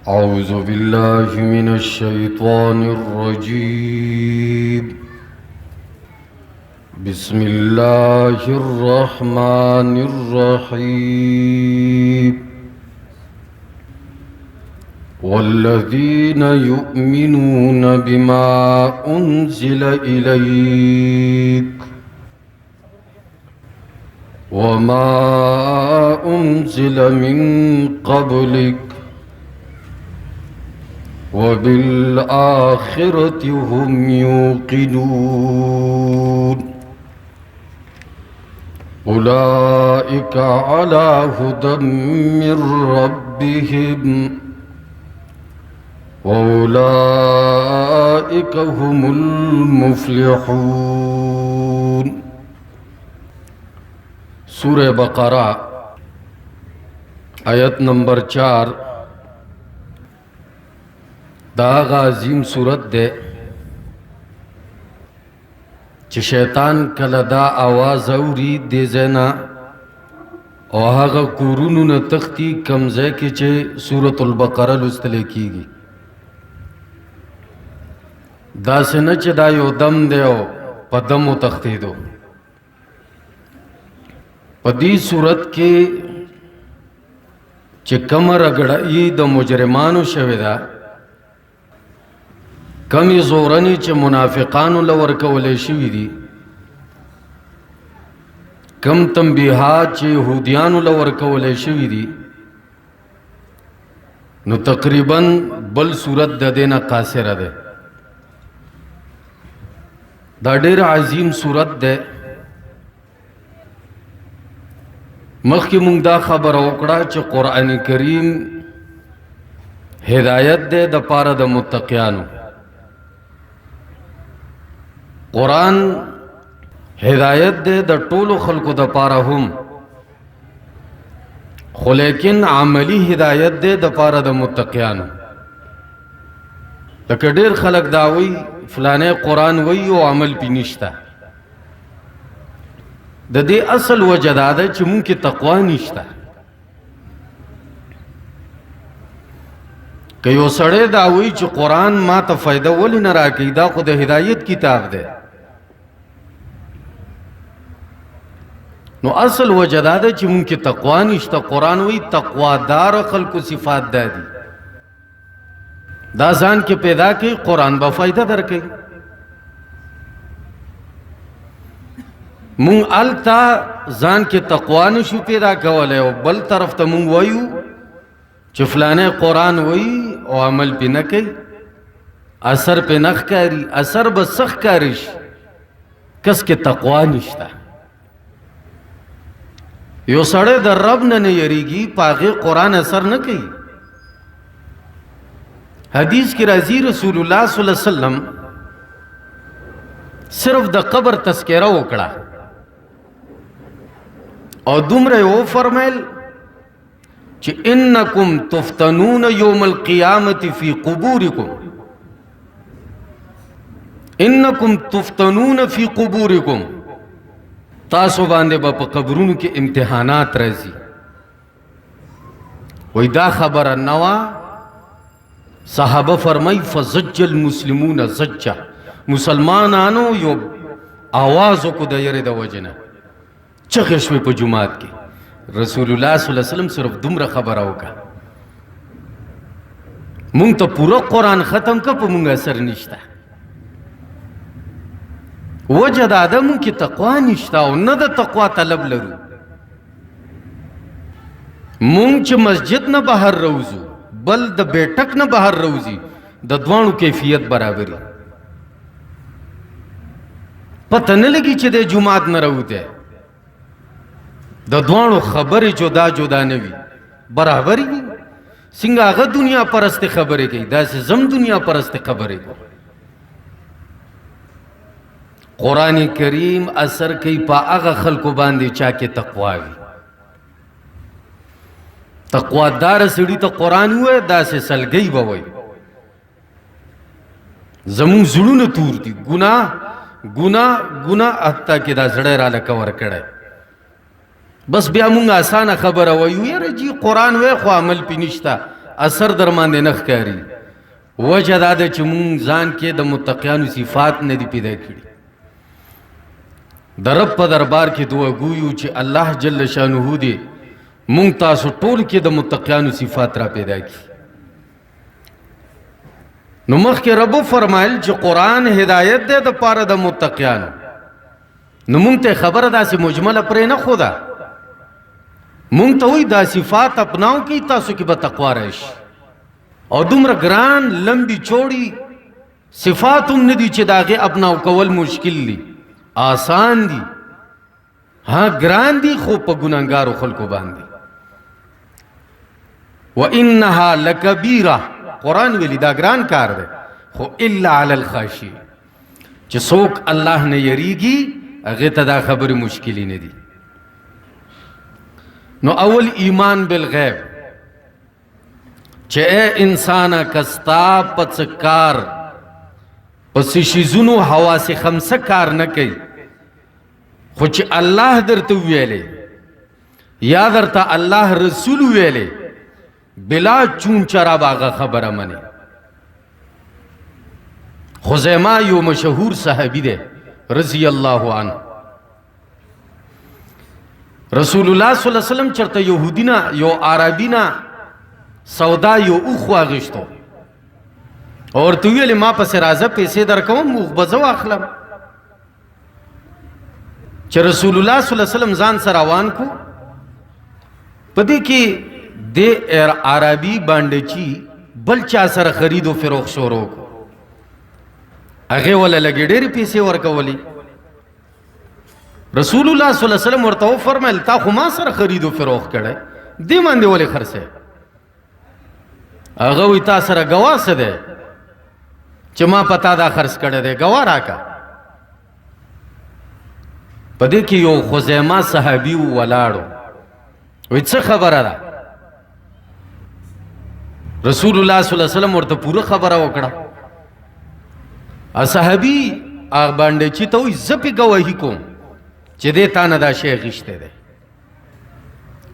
أعوذ بالله من الشيطان الرجيم. بسم الله الرحمن الرحيم. والذين يؤمنون بما أنزل إليك وما أنزل من قبلك وبالآخرة هم يوقنون أولئك على هدى من ربهم وأولئك هم المفلحون. سورہ بقرہ آیت نمبر 4 دا عظیم صورت دے چه شیطان کله دا آواز اوری دے زینا او هغه کورونو نه تختی کمزه کې چې سورۃ البقره لوستل کیږي دا سنه چې دا یو دم دی او په دمو تختی دو په دې صورت کې چې کمر اگړی د مجرمانو شوی دا کمی زورنی چې منافقانو لور کولې شوی دي کم تنبیحات چې یهودیانو لور کولې شوی دي نو تقریبا بل صورت د دینه قاصره ده دا ډېر عظیم صورت ده مخکې مونږ دا خبر وکړه چې قرآن کریم هدایت ده د پاره د متقیانو قرآن ہدایت دے دا ټولو خلقو دا پارا هم خو لیکن عملی ہدایت دے دا پارا دا متقیانو لکه ډیر خلق داوی فلانے قرآن وی او عمل پی نشتا دا دے اصل وجہ دا دا چی مون کی تقوی نشتا که یو سڑے داوی چی قرآن ما تا فائدہ ولی نراکی دا خود ہدایت کتاب دے نو اصل وجہ دا دا چی مون کی تقوی نشتا قرآن وی تقوی دار خلق صفات دا دی دا ځان کې پیدا کی قرآن با فائدہ در کئی مون التا ځان کې تقوی نشو پیدا کولے او بل طرف تا مون ویو چی فلانے قرآن وی او عمل پی نکی اثر پی نخ کاری اثر بسخ کارش کس کے تقوی نشتا یو سڑے در رب نہ یریگی پاغی قرآن اثر نہ کی حدیث کی راضی رسول اللہ صلی اللہ علیہ وسلم صرف د قبر تذکرہ وکڑا اور دمرے او فرمائل کہ انکم تفتنون یوم القیامت فی قبورکم انکم تفتنون فی قبورکم تاسو باندے با پا قبرونو کے امتحانات رازی وی دا خبر نوا صحابہ فرمائی فزج المسلمون زجا مسلمان آنو یو آوازو کو دا یر دا وجنا چخشوی پا جماعت کی رسول اللہ صلی اللہ علیہ وسلم صرف دمرا خبر ہوگا مونگ تا پورا قرآن ختم کا پا مونگ اثر نشتا وجہ دا مونگ کی تقوی نشتا و نا دا تقوی طلب لرو مونگ چھ مسجد نا باہر روزو بل دا بیٹک نا باہر روزی دا دوانو کیفیت برابری پتہ نلگی چھ دے جماعت نا رو دے دا دوانو خبر جدا جدا نوی برابری گی سنگا آغا دنیا پرست خبرے گئی دا سے زم دنیا پرست خبرے گئی قرآن کریم اثر کئی پا آغا خلقو باندے چاکے تقویوی تقوی دار سڑی تا قرآن ہوئے دا سے سلگئی بوئی زمون زڑون تور دی گناہ حتی کہ دا زڑے را لکور کڑے بس بیا مونږ آسانه خبره وایو یاره جی قرآن وی خو عمل پی نشتا اثر در باندې نه ښکاري. وجه دا ده چې مونږ ځان کې د متقیانو صفات نه دي پیدا کړي. د رب په دربار کې دعا ګویو چې الله جل شانه دې مونږ تاسو ټول کې د متقیانو صفات را پیدا کړي. نو مخکې رب فرمایل چې قرآن هدایت دی د پاره د متقیانو. نو مونږ ته خبره داسې مجمله پرې نه ښوده، مونږ ته وایي دا صفات اپناو کې تاسو کې به تقوا راشي. او دومره ګران لمبي چوړي صفات هم نه دي چې د هغې اپناو کول مشکل دي، آسان دي. ها ګران دي خو په ګناهګارو خلکو باندې. وانها لکبیره، قرآن ویلی دا ګران کار دی، خو الا علی الخاشی، چې څوک الله نه یریږي هغې ته دا خبرې مشکلې نه دي. نو اول ایمان بالغیب، چې اے انسانه کستا پڅ کار پس شیزونو حواس خمسه کار نه کوي، خو چې الله درته ویلې یا درته الله رسول ویلې بلا چون چرا باغه خبره منی. خزیمه یو مشهور صحابی ده رضی الله عنه. رسول الله صلی الله علیه وسلم چرته یهودینا یو عربینا سودا یو اوخ واغشتو اور تو ویلې ما پسې راځه پیسې درکوم اوخ به زه واخلم. چې رسول الله صلی الله علیه وسلم ځان سره روان کو، په دې کې د عربي بانډچي بل چا سره خرید و فروخت شروع کو. هغې وله لږې ډېرې پیسې ورکولې. رسول الله صلی الله علیه وسلم ورته وفرمیل تا خو ما سره خرید و فروخت کړی، دې باندې ولې خرڅی؟ هغه وایي تا سره ګواه څه دی چې ما په تا دا خرڅ کړی دی؟ ګواه راکړه. په دې کې یو خزیمه صحابي ولاړو، وایي څه خبره ده؟ رسول الله صلی الله علیه وسلم ورته پوره خبره وکړه. صحابي هغه بانډچي ته وایي زه پې ګواهي کوم چې دې تا نه دا شی اخیستی دی.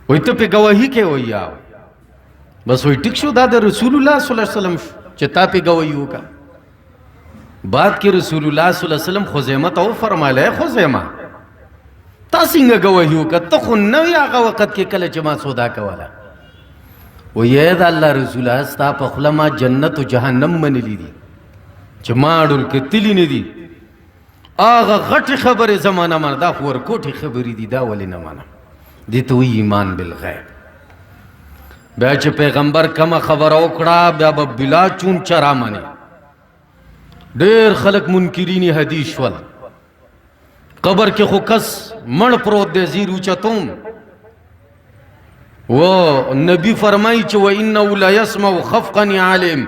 وایي ته پې ګواهي کوې؟ وایي یا. بس وایي ټیک شو، دا د رسول الله صلی الله علیه وسلم چې تا پې ګواهي وکړه. بعد کې رسول الله صلی الله علیه وسلم خزیمه ته وفرمایل ای خزیمه تا څنګه ګواهي وکړه؟ ته خو نه وې هغه وخت کې کله چې ما سودا کوله. وایي د الله رسوله ستا په خوله ما جنت و جهنم منلي دي چې ما اړول کتلي نه دي. هغه غټې خبرې زما نه منه، دا خو ورکوټې خبرې دي، دا ولې نه منم؟ دې ته وایي ایمان بالغیب. بیا چې پیغمبر کومه خبره وکړه بیا به بلا چون چرا منې. ډېر خلک منکرین حدیث شول. قبر کې خو کس مړ پروت دی زیر اوچتوم، و نبی فرمایي چې وانه لا يسمع خفقا عالم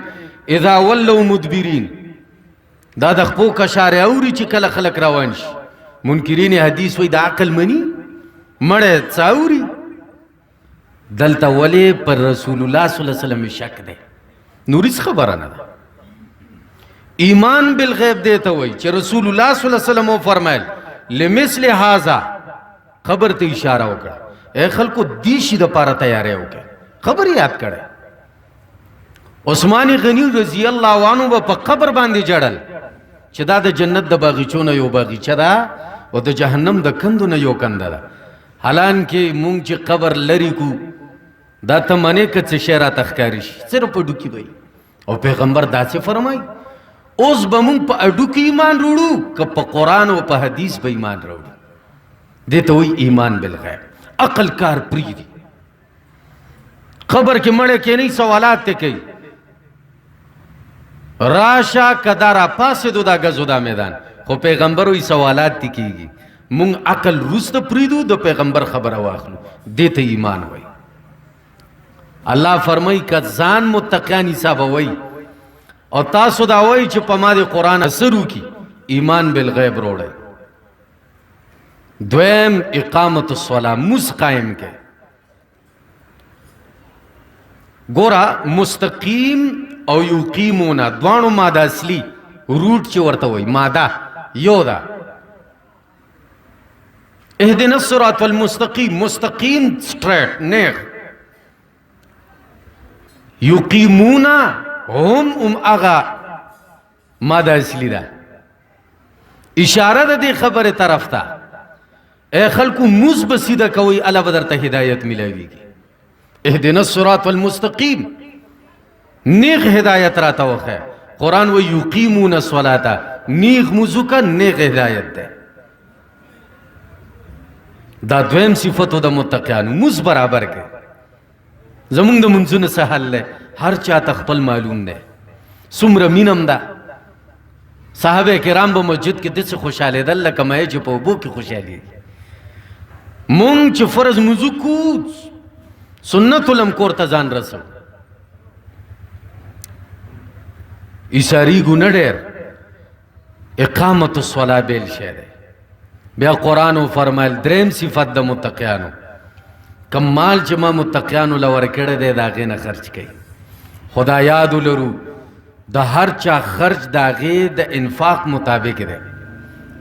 اذا ولوا مدبرین. دا د خپو کشارې اوري چې کله خلک روان شي. منکرین حدیث وایي د عقل مني مړی څه اوري؟ دلته ولې پر رسول الله صلی الله علیه وسلم شک دی؟ نورې څه خبره نه ده. ایمان بالغیب دی ته وایي چې رسول الله صلی الله علیه وسلم وفرمایل لمثل هذا، خبر ته اشاره وکړه. اے خلکو دې شي دپاره تیاری وکړئ. خبر یاد کړئ. عثمان غني رضی الله عنه به په قبر باندې جړل چې دا د جنت د باغچو نه یو باغچه ده او د جهنم د کندو نه یو کنده ده. حالانکې مونږ چې قبر لرې کو دا ته منې که څه شی راته ښکاري شي صرف په ډوکي به او پیغمبر داسې فرمایي اوس به مونږ په اډوکي ایمان وروړو که په قرآن او په حدیث به ایمان راوړو. دې ته وایي ایمان بالغیب. عقل کار پرېږدي. قبر کې مړی کېنئ سوالات ته کوي، راشه که دا راپاڅېدو دا ګزو دا میدان، خو پیغمبر وایي سوالات تی کېږي. مونږ عقل وروسته پرېږدو د پیغمبر خبره واخلو. دې ته ایمان وایي. الله فرمایي که ځان متقیان حسابوئ او تاسو دا وایي چې په ما د قرآن اثر وکړي، ایمان بالغیب روړئ. دویم اقامت الصلاة، مز قائم کې. ګوره مستقیم او یقیمونه دوانو ماده اصلي روټ چې ورته وایي ماده یو ده. اهدنا الصراط المستقیم، مستقیم سټریټ نیغ. یقیمونا هم اغا ماده اصلی ده اشاره ده دی خبر طرف تا اے خلقو موز بسیده کوئی علا بدر تا ہدایت ملاوی گی اہدنا الصراط والمستقیم نیغ ہدایت راتا وخی قرآن و یقیمون الصلاة نیغ موزو کا نیغ ہدایت ده دا دویم صفتو دا متقیانو موز برابر کے زمون دا منزون سحل لے ہر چاہتا خپل معلوم دے سمر مینم دا صحابہ کرام با مسجد کے دس خوشحالی دا اللہ کمائے چی پوبو کی خوشحالی مونگ چی فرض موزو کود سنت علم کورتا زان رسو ایساری گو نڈیر اقامت الصلاة بیل شہدے بیا قرآنو فرمائل دریم صفت دا متقیانو کم مال چی ما متقیانو لور کردے دا غین خرچ کئی خدا یادو لرو دا ہر چا خرچ دا غی دا انفاق مطابق دے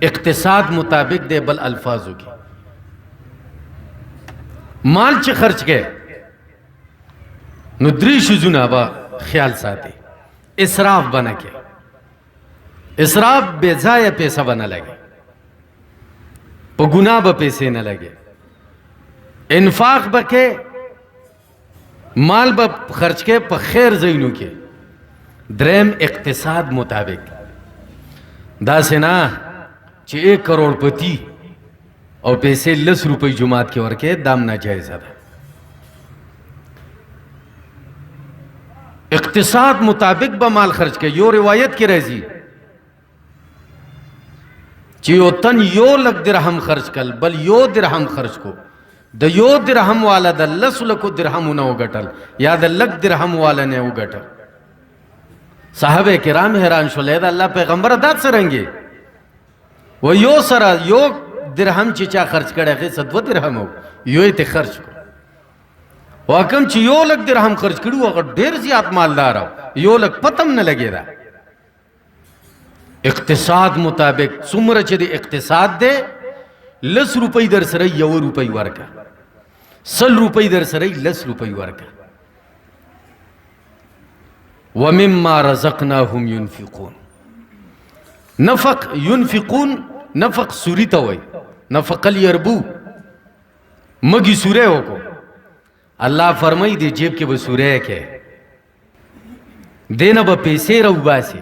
اقتصاد مطابق دے بل الفاظو کی مال چی خرچ کے ندری شزونا با خیال ساتے اسراف بنا کے اسراف بے ضائع پیسہ بنا لگے پا گناہ با پیسے نہ لگے انفاق با کے مال با خرچ کے پا خیر زینو کے درم اقتصاد مطابق دا سنا چی 1 کروڑ پتی اور پیسے 10 روپے جماعت کے ورکے دام ناجائز ہے اقتصاد مطابق با مال خرچ کے یو روایت کی رہزی چی یو تن یو لگ درہم خرچ کل بل یو درہم خرچ کو دا یو درہم والا دا 10 لکو درہم نو گٹل یا دا لگ درہم والا نے گٹل صحابہ کرام حیران شلے دا اللہ پیغمبر داد سرنگے وہ یو سرا یو درہم چیچا خرچ کرے خیص 2 درہم ہو یو تے خرچ کو واکم چی یو لگ درہم خرچ کرو اگر دیر زیاد مالدار ہو یو لگ پتم نہ لگے دا اقتصاد مطابق سمر چی دے اقتصاد دے 10 روپی در سرائی 1 روپی ورکا 100 روپی در سرائی 10 روپی ورکا وَمِمَّا رَزَقْنَاهُمْ يُنفِقُونَ نفق ينفقون نفق سوری تا ہوئی نفق الیربو مگی سورے ہو کو اللہ فرمائی دے جیب کے با سورے کے دینا با پیسے رو باسی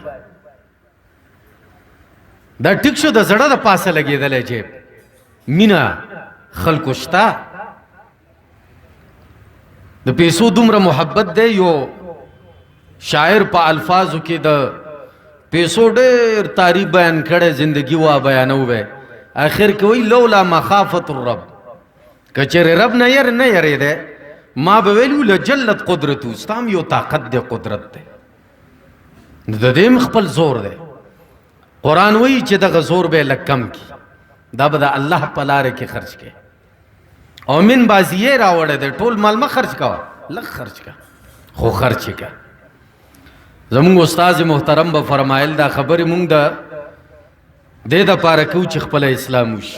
دا ٹک شو دا زڑا دا پاسا لگے دلے جیب مینا خلقشتا دا پیسو دمرا محبت دے یو شاعر پا الفاظو کے دا پیسو دیر تعریف بیان کڑے زندگی وا بیانو بے آخر کوئی لولا مخافت الرب کچر رب نہ یرے دے ما بویلو لجلت قدرتو ستام یو طاقت دے قدرت دے دا دے مخپل زور دے قرآن وی چی دا زور بے لکم کی دا بدا اللہ پلارے کے خرچ کے او من بازی یہ راوڑے دے ٹول مال ما خرچ کا لگ خرچ کا خو خرچ کا زمونگ استاذ محترم با فرمائل دا خبر مونگ دا دے دا پارکو چخ پل اسلاموش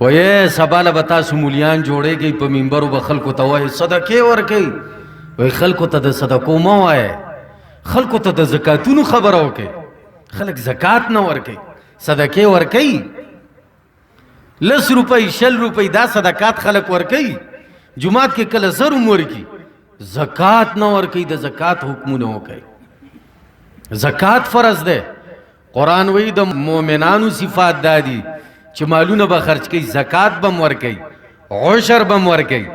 وی سبالا بتا سمولیان جوڑے گئی پا منبرو با خلکو تا وی صدقے ورکی وی خلکو تا دا صدقو مو آئے خلکو تا دا زکاتونو خبر ہوکے خلق زکات نہ ورکی صدقے ورکی 10 روپی 6 روپی دا صدقات خلق ورکی جماعت کے کل 1000 ورکی زکات نہ ورکی دا زکات حکمو نہ ہوکے زکات فرض دے قرآن وی دا مومنانو صفات دادی چی مالون با خرچ کی زکات بم ورکی عشر بم ورکی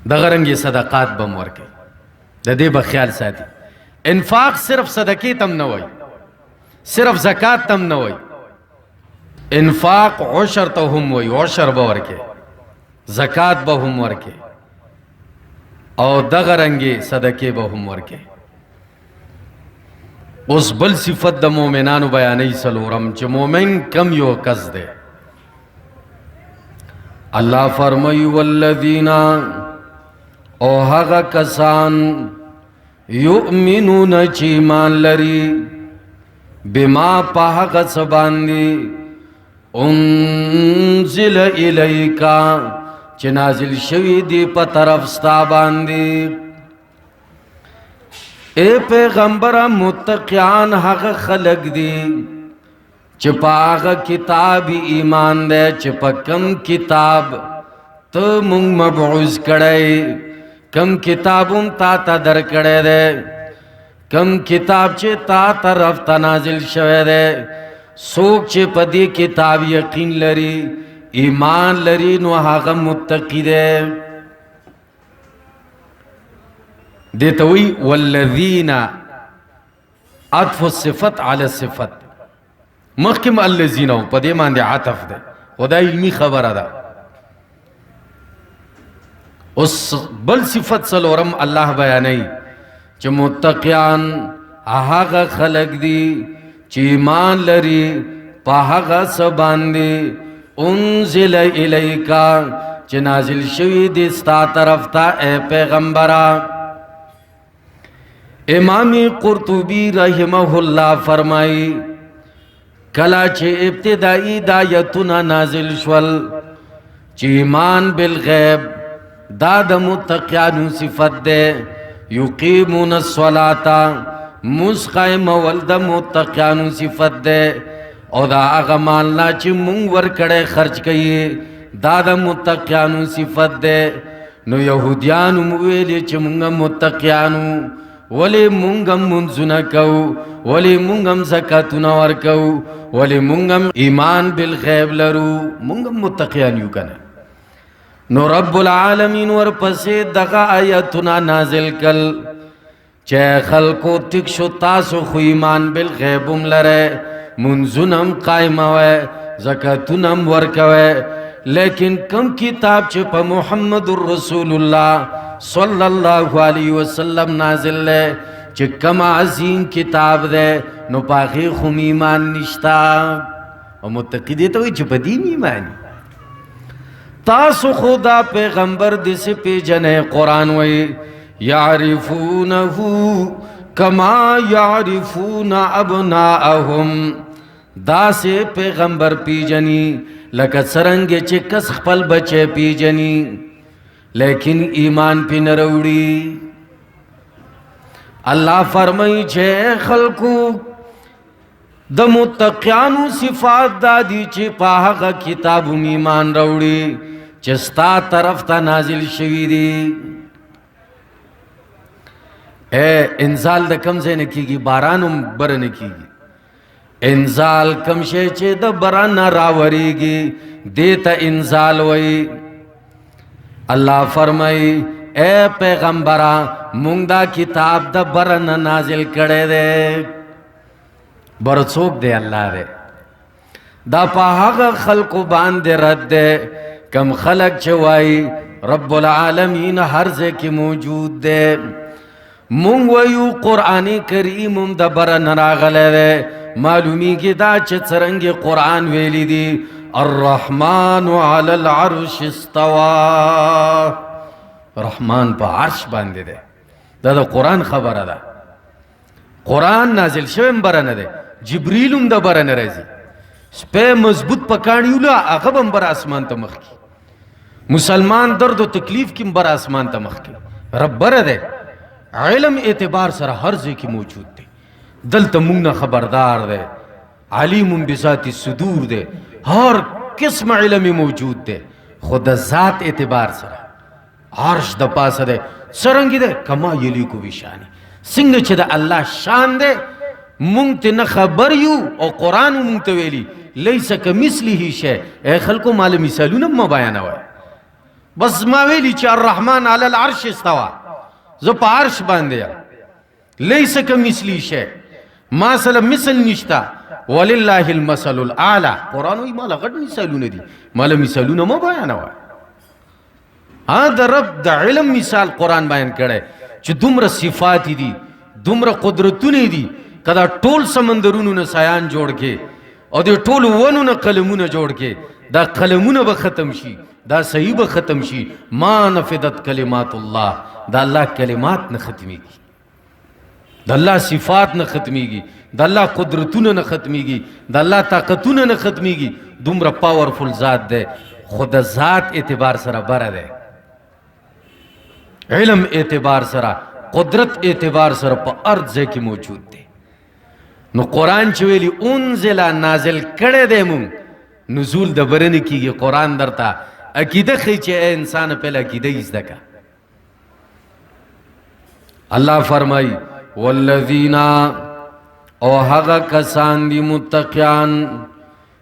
دا غرنگی صدقات بم ورکی دا دے با خیال ساتی انفاق صرف صدقی تم نہ ہوئی صرف زکات تم نہ ہوئی انفاق عشر تو ہم ہوئی عشر با ورکے زکات با ہم ورکے او دغرنگی صدقے با ہم ورکے اس بل صفت دا مومنانو بیانی سلورم چھ مومن کم یو کس دے اللہ فرمائی والذین او حقا کسان یؤمنون چی ایمان لری بما پا حقا سباندی انزل الیکا چې نازل شوی دی په طرف ستا باندې. اے پیغمبر متقیان هغه خلق دی چې په هغه کتاب ایمان دی چې په کم کتاب ته مونږ مبعوث کړی، کم کتابم تا ته در کړی دی، کم کتاب چې تا طرف ته نازل شوی دی. څوک چې په دې کتاب یقین لري ایمان لري نو هغه متقی دی. دیتا وی والذین عطف الصفت علی الصفت، مخکم الذین په دې باندې عطف ده، خدا علمی خبره ده. اوس بل صفت څلورم الله بیانوي چې متقیان هغه خلق دي چې ایمان لري په هغه څه باندې انزل الیکا چې نازل شوی دی ستا طرف ته اے پیغمبره. امام قرطبی رحمه الله فرمائی کلا چې ابتدائی دایتنا نازل شول چې ایمان بالغیب دا د متقیانو صفت ده، یقیمون الصلاة مسقائم ولد متقیانو صفت ده، او دا هغه مالنا چې مونږ ورکړی خرچ کوي دا د متقیانو صفت ده. نو یهودیانو ویلي چې مونږ متقیانو ولی مونږم منځونه کوو، ولی مونږم زکاتونه ورکوو، ولی مونږم ایمان بالغیب لرو، مونږم متقیان یو کنه. نو رب العالمین ورپسې دغه آیتونه نازل کل چې خلکو تک شو تاسو خو ایمان بالغیبم لره، منځونم قایموئ، زکاتونم ورکوئ، لیکن کم کتاب چې په محمد رسول الله صلی الله علیه وسلم نازل لے چې کم عظیم کتاب دے نو پاغی خم ایمان نشتا. او متقی دیتا ہوئی چې په دین ایمانی تاسو خدا پیغمبر دسی پی جنے قرآن وی یعرفونہو کما یعرفون ابناءہم، دا سے پیغمبر پی جنی لکه څرنګه چې کس خپل بچے پی جنی لیکن ایمان پی نروڑی. اللہ فرمائی چھے خلقو د متقیانو صفات دادی چی پاہغا کتابم ایمان روڑی چستا طرف تا نازل شوی دی. اے انزال دا کم سے نکی گی بارانم بر نکی گی، انزال کم شے چے دا بران راوری گی دیتا انزال وی. اللہ فرمائی اے پیغمبرہ مونگ دا کتاب دا برن نازل کڑے دے. برسوک دے اللہ دے دا پاہاگ خلق باندے رد دے کم خلق چوائی رب العالمین ہر زے کی موجود دے. مونگ ویو قرآن کریم دا برن راغلے دے معلومی کی دا چرنگی قرآن ویلی دی الرحمن علی العرش استوا، رحمان پا عرش باندے دے. دا قرآن خبر دا قرآن نازل شویم برن دے، جبریلم دا برن رزی سپے مضبوط پکانیولا اغبم بر آسمان تا مخ کی، مسلمان درد و تکلیف کم بر آسمان تا مخ کی. رب بر دے علم اعتبار سر ہر زی کی موجود دے، دل تا مونگنا خبردار دے، علیم بذات صدور دے، ہر قسم علم موجود دے. خود ذات اعتبار سر عرش دا پاس دے سرنگی دے کما یلی کو بیشانی سنگ چھ دا اللہ شان دے. مونگتے نخبر یو او قرآن مونگتے ویلی لیسا کمثلی ہی شے. اے خلقو مال مثالون ما بیانا ہوئے بس ما ویلی چھ الرحمن علی العرش استوا زو پا عرش باندیا لیسا کمثلی شے ما سلم مثل نشتا وللہ المثل الاعلی. قرآن وی مالا غد مثالون دی مالا مثالون ما بیانا ہوئے. دا رب دا علم مثال قرآن بیان کرے چھ دمر صفاتی دی دمر قدرتونی دی کدا ټول سمندرونو نه سایان جوړ کې او د ټول ونو نه قلمونه جوړ کې دا قلمونه به ختم شي دا صحیح به ختم شي. ما نفدت کلمات الله، دا الله کلمات نه ختمی کی. د الله صفات نه ختمیږي، د الله قدرتونه نه ختمیږي، د الله طاقتونه نه ختمیږي. دومره پاورفل ذات دی، خو د ذات اعتبار سره بره دی، علم اعتبار سره، قدرت اعتبار سره په ارض ځای کې موجود دی. نو قرآن چې ویلي انزل نازل کړی دی مونږ، نزول د بره نه کېږي. قرآن درته عقیده ښیي چې ای انسان پهله عقیده یې زده که. الله فرمایي والذین او هغه کسان دي متقیان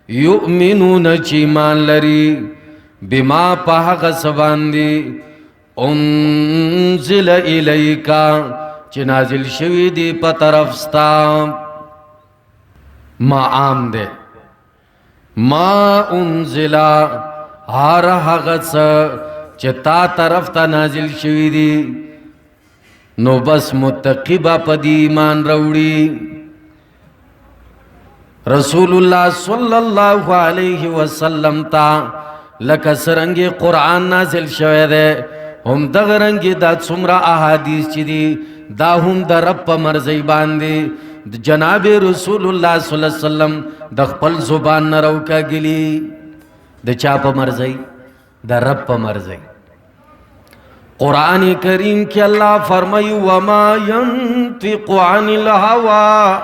یؤمنون چې ایمان لري بما په هغه څه باندې انزل الیکا چې نازل شوي دي په طرف ستا. ما عام ده، ما انزل هر هغه څه چې تا طرف ته نازل شوي دي، نو بس متقی با په دې ایمان راوړي. رسول الله صلی الله علیه وسلم تا لکه څرنګه قرآن نازل شوی دی، هم دغه رنګې دا څومره احادیث چې دي دا هم د رب په مرضی باندې د جناب رسول الله صلی الله علیه وسلم د خپل زبان نه راوکاږلي. د چا په مرضی؟ د رب په مرضی. قرآن کریم کی اللہ فرمائی وما ينطق عن الهوى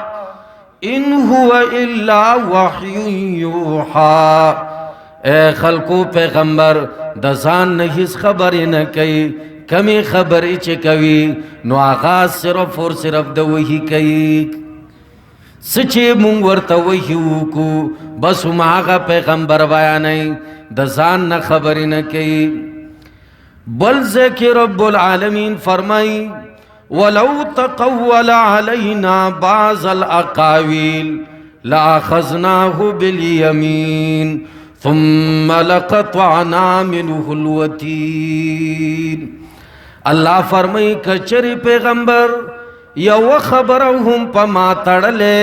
ان هو الا وحی یوحا. اے خلقو پیغمبر د ځان نه هیڅ خبرې نه کوي، کمی خبرې چې کوي نو آغاز صرف اور صرف د وحی کوي. سچې مونږ ورته وحی وکړو بس هم هغه پیغمبر بیانوي، د ځان نه خبرې نه کوي. بل ذکر رب العالمین فرمائی ولو تقول علینا بعض الاقاویل لاخذناه بالیمین ثم لقطعنا منه الوتین. اللہ فرمائی کچری پیغمبر یو خبرهم پا ما تڑلے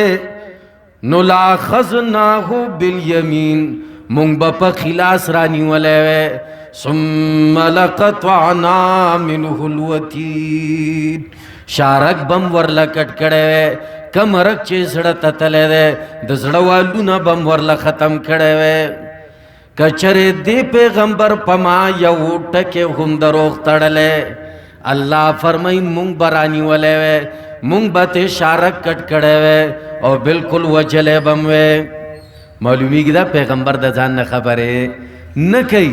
نو لاخذناه بالیمین مونگ با پا خلاص رانی ولیوے ثم لقطعنا منه الوتین. شارک بم ورلا کٹ کڑے وے، کمرک چے زڑا تتلے دے د زڑا والونا بم ورلا ختم کڑے وے. کچرے دے پیغمبر پما یو ٹکے ہم دروغ تڑلے. اللہ فرمائی مونگ برانی ولے وے، مونگ باتے شارک کٹ کڑے وے اور بالکل وجلے بم وے. معلومی کی دا پیغمبر دا ځان نه خبرے نکی.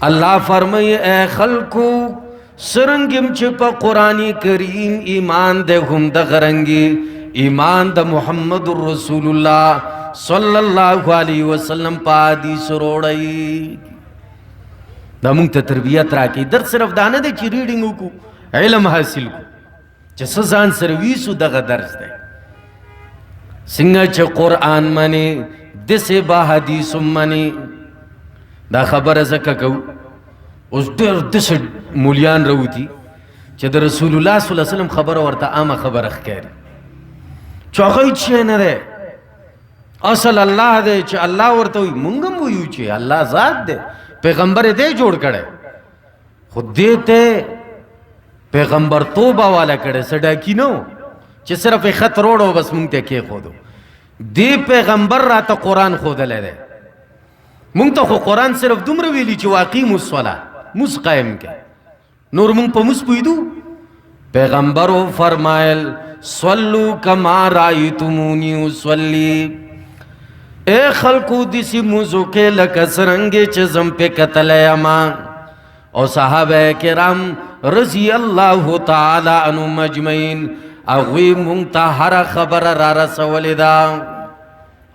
اللہ فرمائی اے خلقو سرنگم چپا قرآن کریم ایمان دے ہم دا غرنگی ایمان دا محمد رسول اللہ صلی اللہ علیہ وسلم پا حدیث روڑائی. دا مونگ تا تربیت راکی در صرف دانا دے چی ریڈنگو کو علم حاصل کو چی سزان سرویسو دا درس دے سنگا چی قرآن منی دس با حدیث منی. دا خبر زکا کو اس دیر دس مولیان رو تھی چی دا رسول اللہ صلی اللہ علیہ وسلم خبر ورطا آما خبر اخکر چوخی چھے ندے اصل اللہ دے چی اللہ ورطا ہوئی منگم ہوئی چی اللہ ذات دے پیغمبر دے جوڑ کڑے خود دیتے پیغمبر توبہ والا کڑے سڑا کی نو چی صرف خط روڑو بس منگتے کیے خودو دے پیغمبر راتا قرآن خود لے دے. مونږ ته خو قرآن صرف دومره ویلی چې واقیم الصلاة موس قائم کې، نور مونږ په موس پویدو. پیغمبرو فرمایل صلو کما رایتمونی اصلی. اے خلقو دسی موزو کې لکه څرنګه چې زم په کتلې اما. او صحابه کرام رضی الله تعالی عنهم اجمعین اغوی مونږ ته هر خبر را رسولې ده،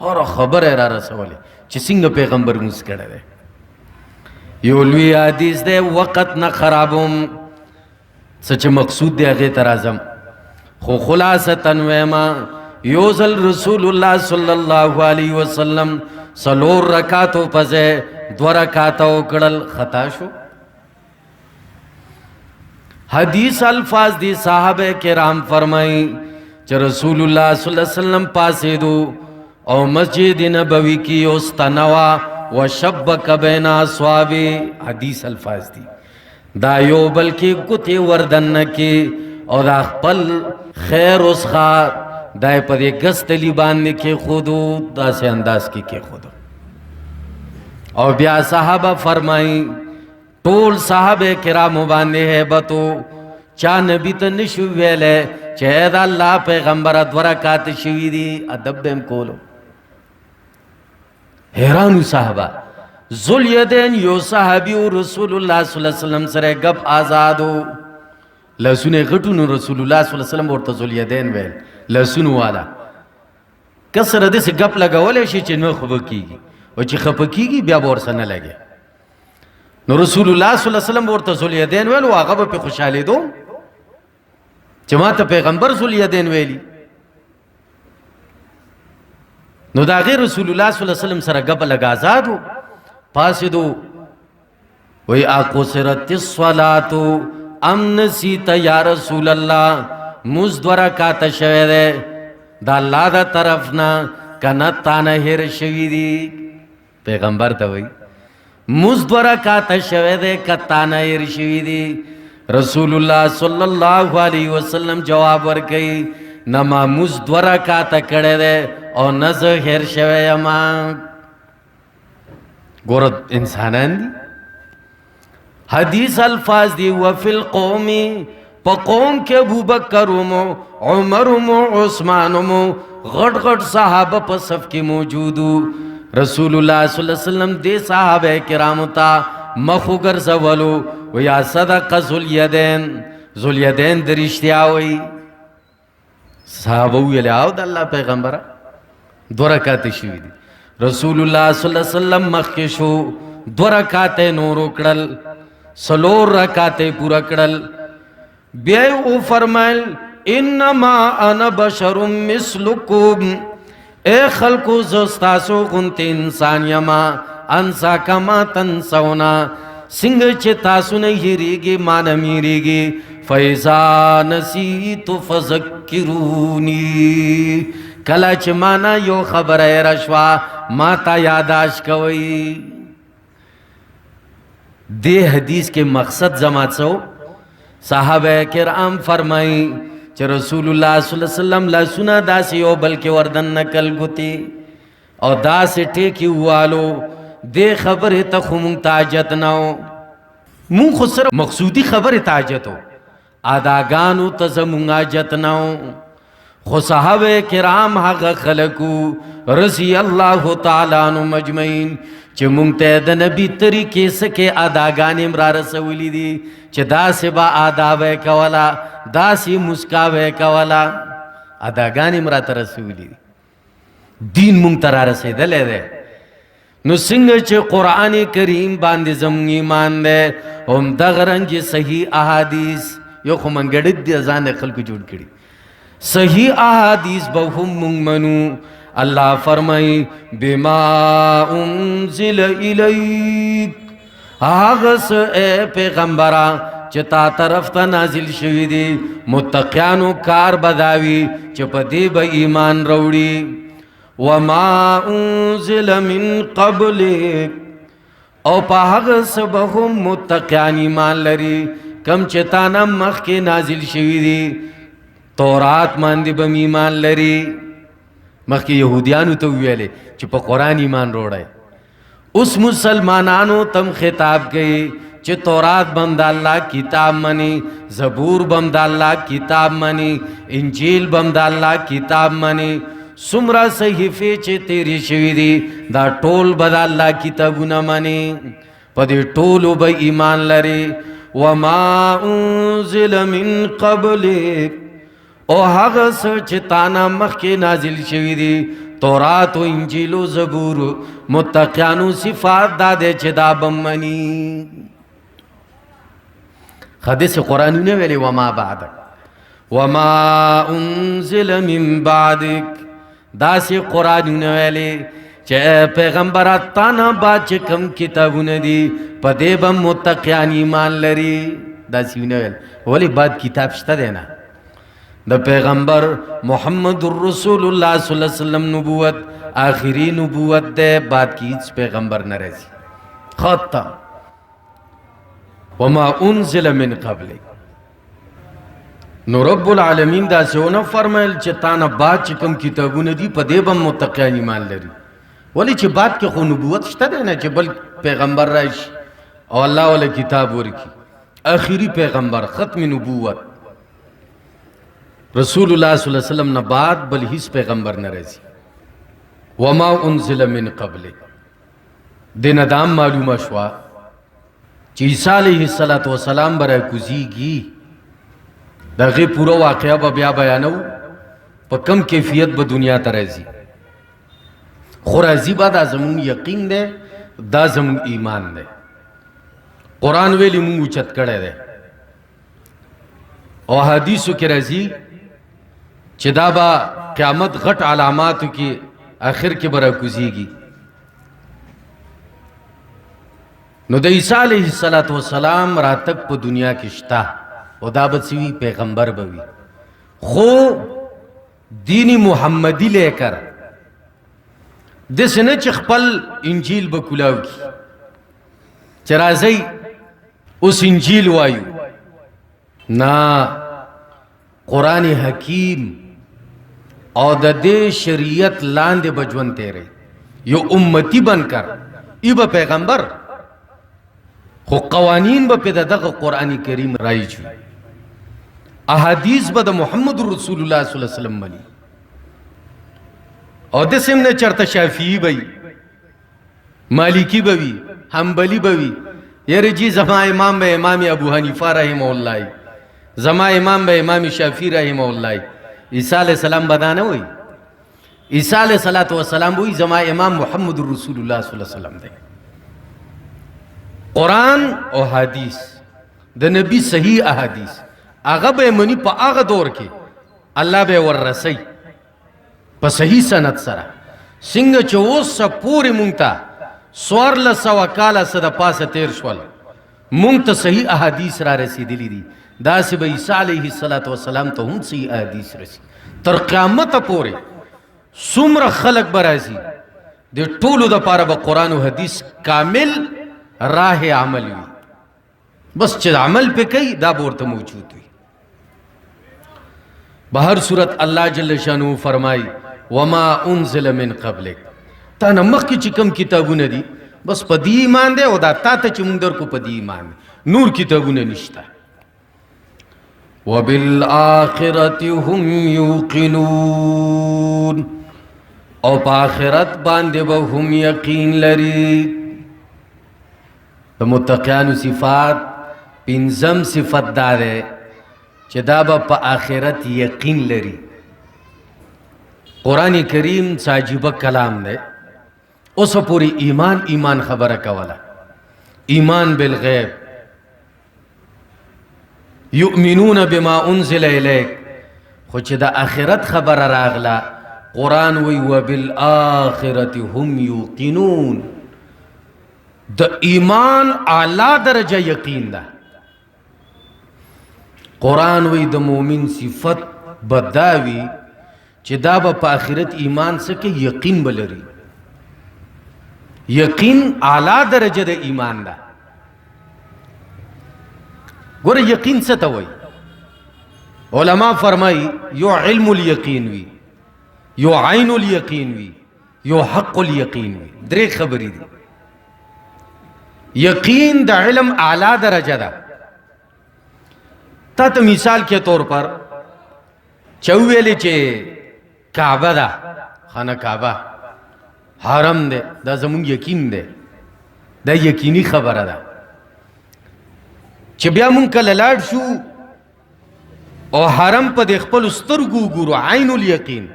هر خبر را رسولې چی سنگ پیغمبر موس کڑے دے. یو لوی حدیث دے وقت نہ خرابم سچ مقصود دے اغی ترازم خو خلاصتاً ویما یوزل رسول اللہ صلی اللہ علیہ وسلم سلور رکاتو پزے دو رکاتو کڑل خطا شو. حدیث الفاظ دی صحابہ کرام فرمائی چی رسول اللہ صلی اللہ علیہ وسلم پاسے دو او مسجد نبوی کی استنوا و شبک بین اصوابی. حدیث الفاظ دی دا یو بلکہ گتے وردن کی او دا خپل خیر اسخا دای په دې ګستلی باندې کې خودو داسې انداز کې خودو. او بیا صحابه فرمایي ټول صحابه کرامو باندې هیبتو چا نبی ته نشو ویلې چې دا الله پیغمبر د ورکات شوی دی ادب هم کولو. حیرانو صحابه ذوالیدین یو صحابي رسول الله صلی الله علیه وسلم سره غب آزادو لسونه غټونو رسول الله صلی الله علیه وسلم ورته ذوالیدین ویل لسونو والا کسر دې څه غپ لګولې شي چې نو خو کیږي او چې خپ کیږي بیا ورسره نه لګي. نو رسول الله صلی الله علیه وسلم ورته ذوالیدین ویل او هغه په خوشاله دو چې ماته پیغمبر ذوالیدین ویلی. نو دا غیر رسول الله صلی الله علیه وسلم سره غپ لګ آزادو پاسدو وی اقصرت الصلاۃ ام نسیت یا رسول الله مزدورا کات شوه ده دا الله دا طرفنا کنا تانه هر شوی دی. پیغمبر ته وی مزدورا کات شوه ده کتانه هر شوی دی. رسول الله صلی الله علیه وسلم جواب ورکړي نما مزدورا کات کړه ده او نزه هر شوه یما. ګور انسانان دي حدیث الفاظ دی وفی القوم پا قوم کے ابو بکر عمر عثمان غٹ غٹ صحابہ پا صف کی موجودو. رسول اللہ صلی اللہ علیہ وسلم دے صحابہ کرامو تا مخوگر زولو ویا صدق ذوالیدین ذوالیدین درشتی آوئی. صحابہ ویلے آو دا اللہ پیغمبر دو رکات شوی دی. رسول اللہ صلی اللہ علیہ وسلم مخشو دو رکات نورو کڑل سلور رکاتے پورا کڑل. بیائی او فرمائل انما انا بشر مثلکم اے خلقو زستاسو غنت انسان یما انسا کما تنسونا سنگ چه تاسو نهیریگی ما نمیریگی فیضا نسیتو فذکرونی کلا چه مانا یو خبر رشوا ما تا یاداش کوئی. دے حدیث کے مقصد زمات سو صحابہ کرام فرمائی چه رسول اللہ صلی اللہ علیہ وسلم لسنا دا سی او بلکہ وردن نکل گتی او دا سی ٹیکی ہوالو دے خبر تخمون تاجت ناو مون خسر مقصودی خبر تاجتو آداگانو تزمون آجت ناو. خو صحابہ کرام حق خلقو رضی اللہ تعالیٰ عنہ مجمعین چه مونگته د نبی طریقے سکے اداگانی مرا رسولی دی چه دا سی با آدابے کولا دا سی مسکاوے کولا اداگانی مرا ترسولی دی. دین مونگتا را رسیدلے دے نو سنگ چه قرآن کریم باندے زمون ایمان دے ہم دغرنج صحیح احادیث یو خو منگڑد دی ازان خلق جوڑ کری صحیح احادیث بہم مونگ منو. اللہ فرمائی بما انزل الیک آغس اے پیغمبرہ چتا طرف تا نازل شوی دی متقیانو کار بداوی چپا دی با ایمان روڑی. وما انزل من قبلک او پا آغس بہم متقیان ایمان لری کم چتانا مخ کے نازل شوی دی تورات ماندی بم ایمان لری. مخی یہودیانو تو ویلے چی پا قرآن ایمان روڑا ہے. اس مسلمانانو تم خطاب گئی چی تورات بمد اللہ کتاب منی زبور بمد اللہ کتاب منی انجیل بمد اللہ کتاب منی سمرا صحیفے چی تیری شوی دی دا ٹول بدا اللہ کتابونا منی پا دی ٹولو با ایمان لری. وما انزل من قبلک او هغه څه چې تانا مخکې نازل شوي دي تورات و انجیل و زبور متقیانو صفات دا دی چې دا به مني. حدیث قرآنونه ویلي وما بعدک وما انزل من بعدک داسې قرآنونه ویلي چې پیغمبرات تانا بعد چې کم کتابونه دي په دې به متقیان ایمان لري. داسې ونه ویل ولی بعد کتاب شته دی نه دا پیغمبر محمد الرسول اللہ صلی اللہ علیہ وسلم نبوت آخری نبوت دے بعد کی ہیچ پیغمبر نہ رہی ختم. وما انزل من قبل نو رب العالمین دا سونه فرمایل چې تانه بعد چې کوم کتابونه دي په دې به متقیان ایمان لري. ولی چې بعد کې خو نبوت شته دی نه چې بل پیغمبر راشي او الله ولا کتاب ورکي. آخري پیغمبر ختم نبوت رسول الله صلی الله علیه وسلم نه بعد بل هیڅ پیغمبر نه راځي. وما انزل من قبله دین دام معلومه شوا چې عیسی علیه السلام برای کوزیږي. دغه پورا واقعا به بیا بیانو په کم کیفیت به دنیا ته راځي. خو راځي به دا زمون یقین دی، دا زمون ایمان دی. قرآن ویلی مونږ اوچت کړی دی او حدیثو کې راځي چې دا به قیامت غټ علاماتو کې آخر کې به راکوزیږي. نو د عیسی علیه السلام راتګ په دنیا کې شته او دا به څه وي پیغمبر به وي. خو دینی محمدی لے کر داسې نه چې خپل انجیل به کولاو کی چې راځئ اوس انجیل وایو. نه، قرآن حکیم او د دې شریعت لاندې به ژوند تیری یو امتی بن کر. ای به پیغمبر خو قوانین به په دغه قرآن کریم رایج وي. احادیث به د محمد رسول الله صلی الله علیه وسلم مني او د سیم نه چرته شافعی به مالکی به وي حنبلی به وي. یاره جی زما امام به امام ابو حنیفه رحمه الله، زما امام به امام شافعی رحمه الله. عیسی علیہ السلام بدانه وي. عیسی علیہ السلام وي زما امام محمد رسول الله صلی الله علیه وسلم دی. قرآن او حدیث د نبی صحیح احادیث هغه به منی په هغه دور کې الله به وررسي په صحیح سند سره. څنګه چې اوس پورې مونږ ته 1400 کاله څه د پاسه تیر شول مونږ ته صحیح احادیث را رسېدلي دي. داسې به عیسی علیه السلام ته هم صحیح احادیث رسي. تر قیامته پورې څومره خلک به راځي د ټولو دپاره به قرآن او حدیث کامل راہ عمل وي. بس چې عمل پہ کوي دا به ورته موجود وي. بہر صورت اللہ جل شانو فرمائی وما انزل من قبلک تا نه مخکې چې کوم کتابونه دي بس په دې ایمان دی او دا تا ته چې مونږ درکو په دې ایمان دی، نور کتابونه نشته. وبالآخرة هم یوقنون او په آخرت باندې به هم یقین لري. د متقیانو صفات پنځم صفت دا دی چې دا به په آخرت یقین لري. قرآن کریم عجیبه کلام دی. اوسه پوری ایمان خبره کوله، ایمان بالغیب. یؤمنون بما انزل الیک. خو چې د آخرت خبره راغله قرآن وی وبالآخرة هم یوقنون. د ایمان اعلی درجه یقین ده. قرآن وی د مومن صفت بداوی چې دا به په آخرت ایمان سکه یقین بلري. یقین اعلی درجه د ایمان ده. ګوره یقین څه ته وایي؟ علما فرمایي یو علم الیقین وي، یو عین الیقین وي، یو حق الیقین وي. درې خبرې دي. یقین د علم اعلی درجه ده. تا ته مثال کے طور پر چویلې چې کعبه ده، خانه کعبه حرم ده، دا زمون یقین ده، دا یقینی خبره ده. چې بیا مونږ کله لاړ شو او حرم په د خپلو سترګو وګورو عین الیقین،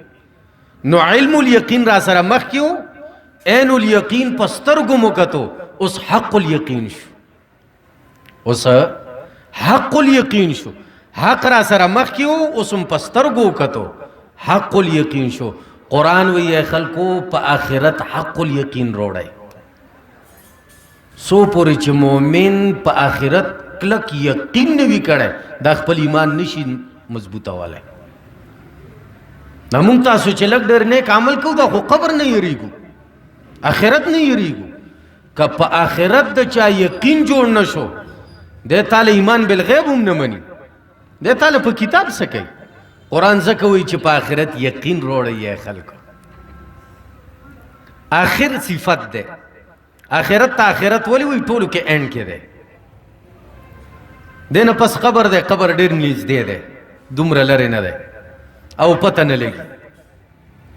نو علم الیقین را سره مخکې و، عین الیقین په سترګو مو کتو، اوس حق الیقین شو. اوس حق الیقین شو. حق را سره مخکې و اوس هم په سترګو کتو، حق الیقین شو. قرآن وی خلکو په آخرت حق الیقین روړی. سو پورې چې مومن په آخرت کلک یقین نه وي کړی دا خپل ایمان نشي مضبوطولی. دا مونږ تاسو چې لږ ډېر نیک عمل کوو دا خو قبر نه یریږو، آخرت نه یریږو. که په آخرت د چا یقین جوړ نه شو دی تعالی ایمان بالغیب هم نه مني. دیتا له په کتاب څه کوي قرآن ځکه وایي چې په آخرت یقین روړی خلکو آخر صفت ده آخرت ته آخرت ولی وایي ټولو کې اینډ کې ده دې نه پس قبر ده قبر ډېر نږدې ده دومره لرې نه ده او پته نه لګي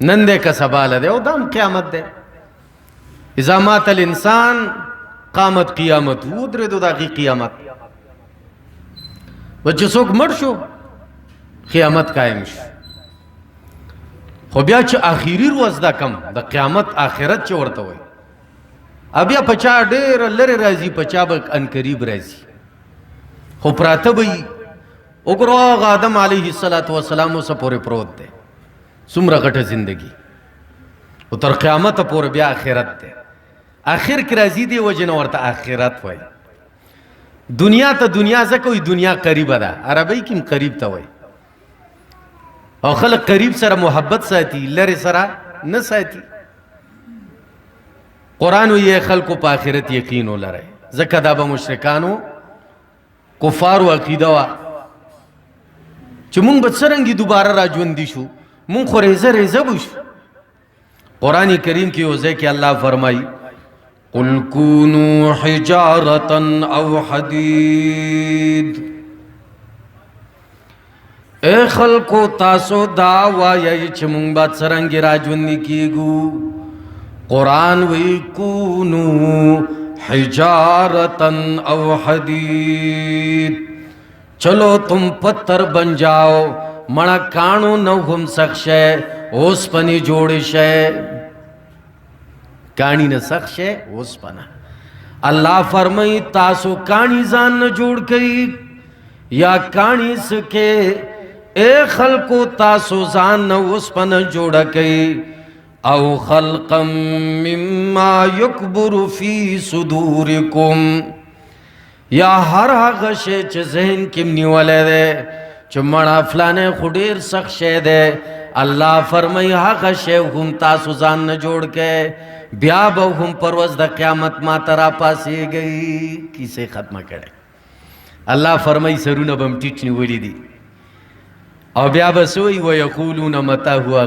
نن ده که سبا ده او دام قیامت ده اذا مات الانسان قامت قیامت ودرېدو د هغې قیامت و چې څوک مړ شو قیامت قائم شو خو بیا چې آخري ورځ ده کم د قیامت آخرت چې ورته وایي بیا په چا ډېره لرې راځي په چا به عنقریب راځي خو پراته به وي وګورو هغه آدم علیه السلام اوسه پورې پروت دی څومره غټه زندګي او تر قیامته پورې بیا آخرت دی آخر کې راځي دی وجه نه ورته آخرت وایي دنیا ته دنیا ځکه وایي دنیا قریبه ده عربی کې هم قریب ته وایي او خلق قریب سره محبت ساتي لرې سره نه ساتي قرآن وایي خلکو په آخرت یقین ولرئ ځکه دا به مشرکانو کفارو عقیده وه چې مونږ به څرنګې دوباره را ژوندي شو مونږ خو ریزه ریزه به شو قرآن کریم کې یو ځای کې الله فرمایي قل كونوا حجارة او حدید اے خلقو تاسو دا وایي چې مونږ به څرنګې را ژوندي کیږو قرآن وی کونو حجارة او حدید چلو تم پتھر بن جاؤ مڑا کانو نو ہم سخ شے اوس پنی جوڑ شے کانی نہ سخ شے اوس پنا اللہ فرمائی تاسو کانی زان نہ جوڑ کئی یا کانی سکے اے خلقو تاسو زان نہ اوس پنا جوڑا کئی او خلقا مما یکبر فی صدورکم یا هر هغه شی چې ذهن کې نیولې ده چې مړه فلانه خو ډېر سخت شی ده الله فرمایي هغه شی هم تاسو ځان نه جوړ کې بیا به هم پر ورځ د قیامت ما ته راپاسېږئ کیسې ختمه کړې الله فرمایي سرونه به م ټیټ نیولي دي او بیا به څه وایي ویقولون متی هو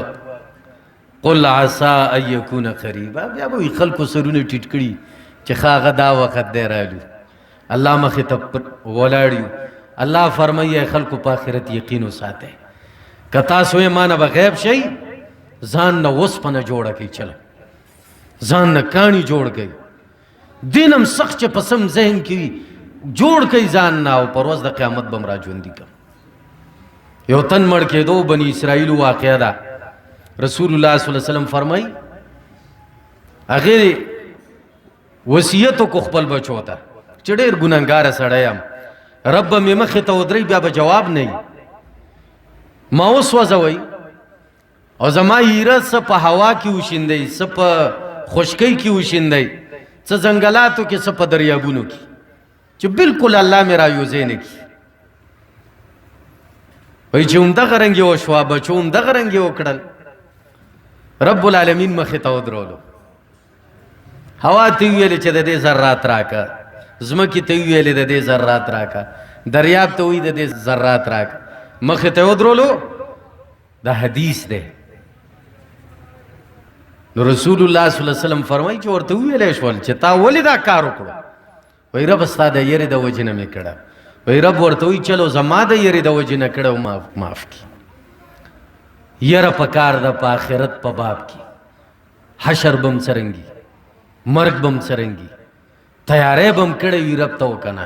قل عسى ان يكون قریبا بیا به وایي خلکو سرونه ټیټ کړي چې ښه هغه دا وخت دی رالو اللہ مخطب ولاړیو اللہ فرمایي خلکو په آخرت یقین وساته کتا سوې مانه به غیب شي ځان نه وسپنه جوړه کوي چله ځان نه کاڼي جوړ کوي دینم سخت چې پسم ذهن کې جوړ کوي ځان نه او پر ورځ د قیامت به م را ژوندي کړم یو تن مړ کېدو بني اسرائیلو واقعه ده رسول الله صلی الله علیه وسلم فرمایي هغې وصیت وکړو خپل بچو ته چې ډېر ګنهګاره سړی یم رب به مې مخې ته ودرئ بیا به جواب نه وي ما وسوځوئ او زما ایره څه په هوا کې وشیندئ څه په خشکۍ کې وشیندئ څه ځنګلاتو کې څه په دریابونو کې چې بالکل الله مې را یوځای نه کړي وایي چې همدغه رنګ یې وشوه بچو همدغه رنګ یې وکړل رب العالمین مخې ته ودرولو هوا ته ویلې چې د دې ذرات راکه زمکی ته ویلې د دې ذرات راکا دریاب ته وی د دې ذرات راکا مخې ته ودرولو دا حدیث دی نو رسول الله صلی الله علیه وسلم فرمایي چې ورته ویلې شول چې تا ولې دا کار وکړو وای رب ستا د یری د وجې نه مې کړه وای رب ورته وی چلو زما د یری د وجې نه کړه معاف کی یره په کار د په آخرت په باب کې حشر بم څرنګي مرګ بم څرنګي تیارې بم کړی وي رب ته وکنه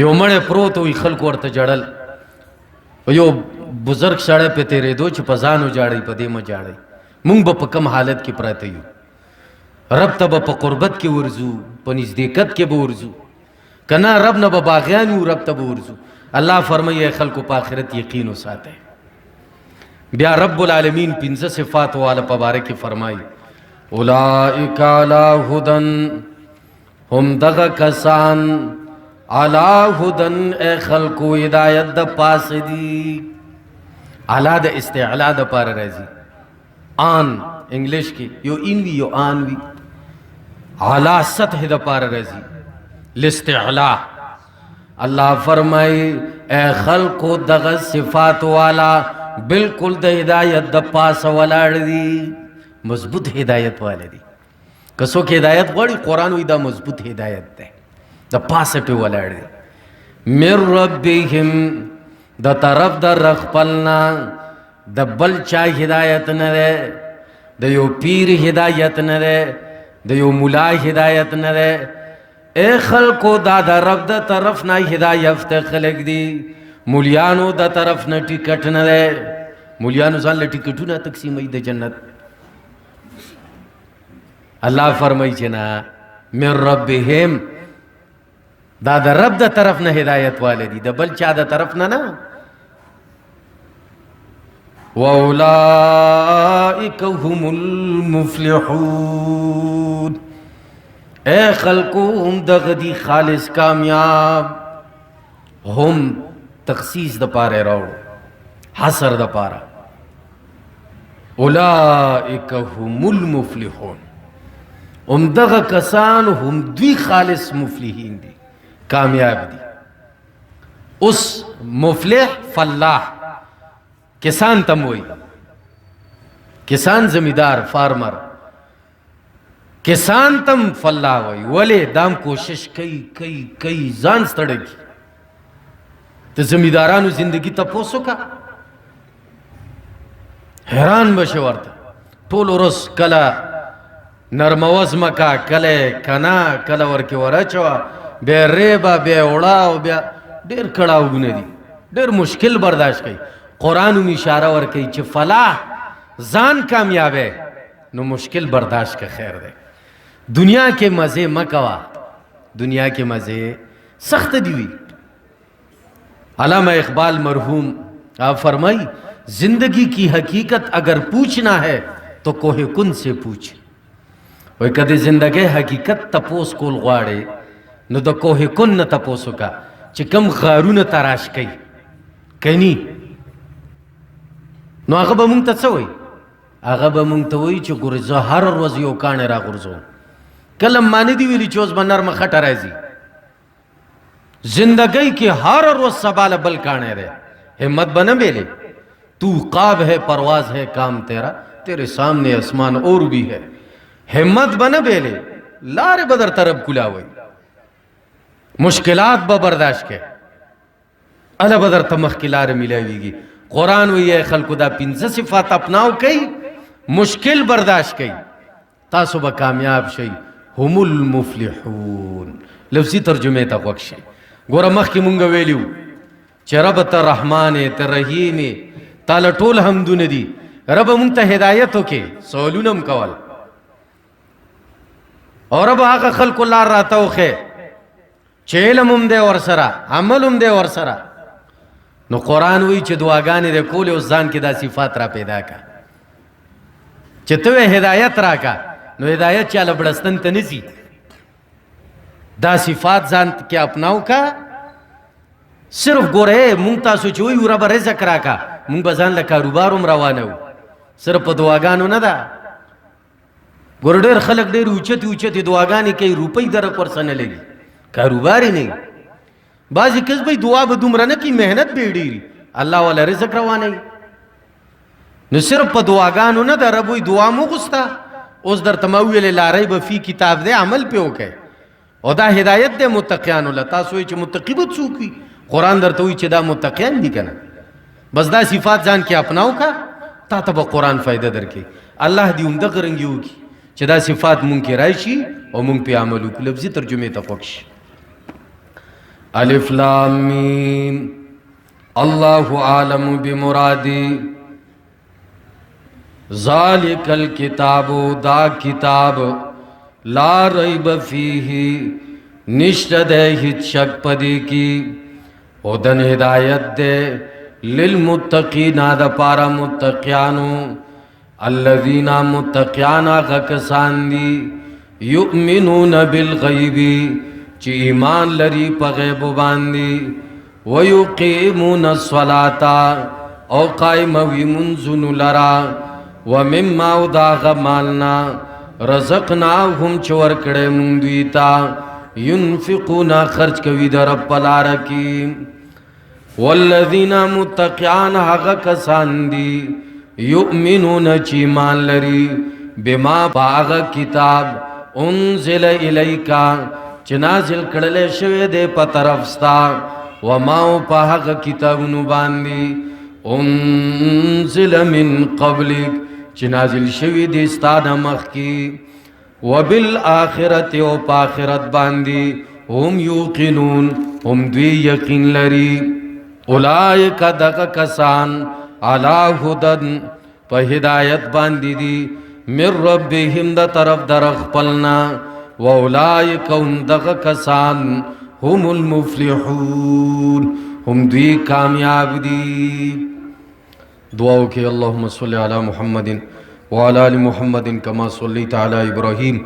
یو مړی پروت وي خلکو ورته جړل یو بزرګ سړی پې تېرېدو چې په ځان وجاړئ په دې مه جاړئ مونږ به په کم حالت کې پراته یو رب ته به په قربت کې ورځو په نزدېکت کې به ورځو که نه رب نه به باغیان یو رب ته به ورځو الله فرمایي خلکو په آخرت یقین وساتئ بیا رب العالمین پنځه صفات والا په باره کې فرمایي اولئک علی هدن هم دغه کسان علی هدن اے خلقو ہدایت د پاس دی علا د استعلا د پار راځي آن انګلیش کې یو ان وی یو آن وی علا سطح د پار راځي لاستعلا अल्लाह फरमाई ए खल्को दग सिफात वाला बिल्कुल द हिदायत द पास वलाड़ दी, मजबूत हिदायत वाले दी। कसो की हिदायत गड़ी कुरान वी दा मजबूत हिदायत दे द पास पे वलाड़ दी। मिर रब्बिहिम द तरफ द रखपलना द बल चा हिदायत न दे, द यो पीर हिदायत न दे, द यो मुला हिदायत न दे। ए खल्को दादा रब द तरफ ना हिदायत खलक दी, मुलियानो द तरफ न टिकट न दे। मुलियानो जान ले टिकटू ना तकसीम द जन्नत। अल्लाह फरमाई छे ना मिर रब्बिहिम दादा रब द तरफ न हिदायत वाले दी, द बल चा द तरफ ना वउलाइक हुमुल मुफ्लिहून। ए खल्को हम दगदी खालिस कामयाब, हम तखसीस द पारे रो हसर द पारा, उलाइक हुमुल मुफ्लिहून। हम दग कसान हम द्वी खालिस मुफ्लिहीन दी, कामयाब दी। उस मुफ्लिह फल्लाह किसान तम वही, किसान जमींदार फार्मर, किसान तम फल्लाह वही। वले दाम कोशिश कई कई कई जान स्तड़ेगी तो जमींदारानु जिंदगी तपोसो का हैरान बशे वर्ता टोल रस कला नरमवज मका कले कना कला वर्के वरचवा बे रेबा बे उड़ाव बे डेर कड़ाव गुने दी, डेर मुश्किल बर्दाश्त कई। कुरान में इशारा वर कई च फलाह जान कामयाब है नो मुश्किल बर्दाश्त के खैर दे। दुनिया के मजे मकवा, दुनिया के मजे सख्त दी। अल्लामा इकबाल मरहूम आप फरमाई जिंदगी की हकीकत अगर पूछना है तो कोहे कुन से पूछ। वही कदे जिंदगी हकीकत तपोस कोल ग्वाड़े न तो कोहे कुन न तपोसो का चिकम गारून तराश कई कहनी नो आगे बमुंग तत्सवई आगे बमुंग तवई चो गुरजो हर रोज यो काने रा गुरजो कलम माने दी वेली चोज बनर में खटा राजी जिंदगी के हर रोज सवाल बल काने रे। हिम्मत बन बेले तू काब है परवाज है काम तेरा, तेरे सामने आसमान और भी है। हिम्मत बन बेले लारे बदर तरब कुला हुई मुश्किलात बर्दाश्त के अल बदर तमख की लारे मिलेगी। कुरान वही है खलकुदा पिंज सिफात अपनाओ कई मुश्किल बर्दाश्त कई तासुब कामयाब शई हुमुल मुफ्लिहून। लफ्जी तर्जुमे तक वक्शे गोरा मख की मुंग वेल्यू च रब त रहमान त रहीम ताल टोल हमदुन दी रब मुंग त हिदायत के सोलुनम कवल और रब आका खल्को लार राता खे चेलम दे और सरा अमलुम दे और सरा नो कुरान वही च दुआगाने दे कोले उस जान के दा सिफात रा पैदा का चितवे हिदायत रा का नो हिदायत चाल बड़स्तन तनिसी दा सिफात जान के अपनाओ का सिर्फ गोरे मुंगता सोचोई उरा बरे जकरा का मुंग बजान ला कारोबार रवाना हो सिर्फ दुआगानो न दा गोरडेर खलक डेर उचत उचत दुआगानी कई रुपई दर पर सने लगी कारोबार ही नहीं। बाजी किस भाई दुआ बदुमरा न की मेहनत बेड़ी अल्लाह वाला रिज़्क़ रवा नहीं न सिर्फ दुआगानो न दर रबोई दुआ मुगस्ता उस दर तमावी लारे बफी किताब दे अमल पे होके ओदा हिदायत दे मुत्तकियान लता सोई च मुत्तकिबत सूकी कुरान दर तो दा मुत्तकियान दी कना बस दा सिफात जान के अपनाओ का ता तब कुरान फायदा दर के अल्लाह दी उम्दा करेंगी होगी चदा सिफात मुंग के रायशी और मुंग पे अमल को लफ्जी तर्जुमे तफक्श अलिफ लाम मीम अल्लाहु आलमु बिमुरादी ज़ालिकल किताबु दा किताब ला रैब फीही निश्चय हित शक पदी की ओदन हिदायत दे लिल मुत्तकीना द पारा मुत्तकियानु अल्लज़ीना मुत्तकियाना गकसांदी युमिनून बिल गैबी ची ईमान लरी पगैब बांदी वयुकीमून स्वलाता औ कायमवी मुंजुनु लरा व मिम्मा उदाग मालना रज़क़नाहुम चवर कड़े मुंदीता ينفقون خرج کوي در رب پلار کی والذین متقیان هغه کسان دي یؤمنون چې ایمان لري بما باغ کتاب انزل الیکا چې نازل کړل شوی دی په طرف ستا وما په هغه کتابونو باندې انزل من قبلک چې نازل شوی دی ستا د مخکې وبالآخرت او په آخرت باندې هم یوقنون هم دوی یقین لري اولئک دغه کسان علی هدن په هدایت باندې دي من ربهم د طرف در خپلنا و اولئک هم دغه کسان هم المفلحون هم دوی کامیاب دي دعاو کې اللهم صل علی محمد وعلى آل محمد كما صليت على إبراهيم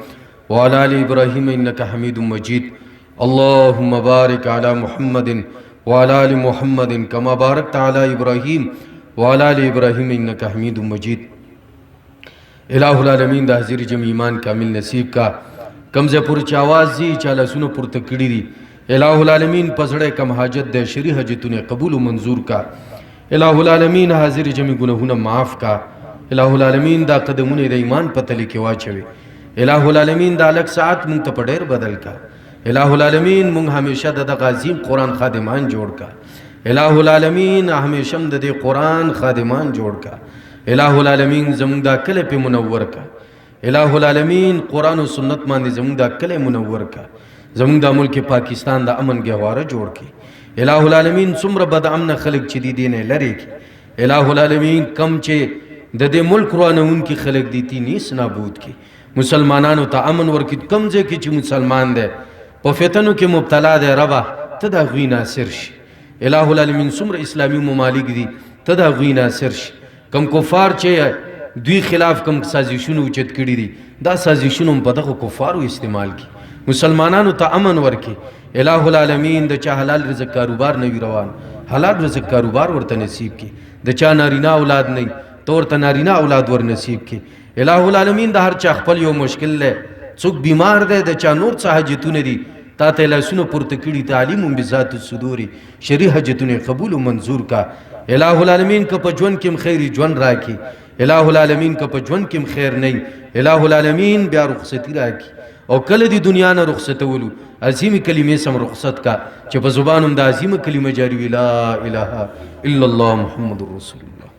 وعلى آل إبراهيم إنك حميد مجيد اللهم بارك على محمد وعلى آل محمد كما باركت على إبراهيم وعلى آل إبراهيم إنك حميد مجيد الہ العالمین دا حضیر جمع ایمان کامل نصیب کا کمزے پور چاواز دی چالا سنو پور تکڑی دی الہ العالمین پسڑے کم حاجت دے شری حجتوں قبول و منظور کا الہ العالمین حاضر جمع گناہونا معاف کا الہ العالمین دا قدمون دا ایمان پتلی کے واچوے الہ العالمین دا لک ساعت منگ تا پڑیر بدل کا الہ العالمین منگ ہمیشہ دا غازیم قرآن خادمان جوڑ کا الہ العالمین ہمیشہ دا دے قرآن خادمان جوڑ کا الہ العالمین زمونگ دا کل پہ منور کا الہ العالمین قرآن و سنت ماندی زمونگ دا کل منور کا زمونگ دا ملک پاکستان دا امن گہوارہ جوڑ کی الہ العالمین سمر بد امن خلق چی دی دینے لرے کی الہ العالمین کم چے د دې ملک روانون کی خلق دیتی نیس نابود کی مسلمانانو ته امن ورکی کمزه کی چې مسلمان دی په فتنو کې مبتلا دی ربا ته دا غوی ناصر شي الہ العالمین څومره اسلامی ممالک دي ته دا غوی ناصر شي کم کفار چې دوی خلاف کم سازشونو اوچت کړي دي دا سازشونو په دغه کفارو استعمال کی مسلمانانو ته امن ورکی الہ العالمین د چا حلال رزق کاروبار نه وی روان حلال رزق کاروبار ورته نصیب کی د چا نارینه اولاد نه طور تنارینہ اولاد ور نصیب کی الہ العالمین دا ہر چا خپل یو مشکل لے څوک بیمار دے د چا نور څه حاجتونه دي تا ته لاسونه پورته کړي تعلیم بذات الصدور شری حاجتونه قبول و منظور کا الہ العالمین کا په ژوند کې خیر ژوند راکي الہ العالمین کا په ژوند کې خیر نه الہ العالمین بیا رخصتی راکي او کله دی دنیا نه رخصتولو عظیم کلمې سم رخصت کا چې په زبانم د عظیم کلمه جاری لا اله الا الله محمد رسول الله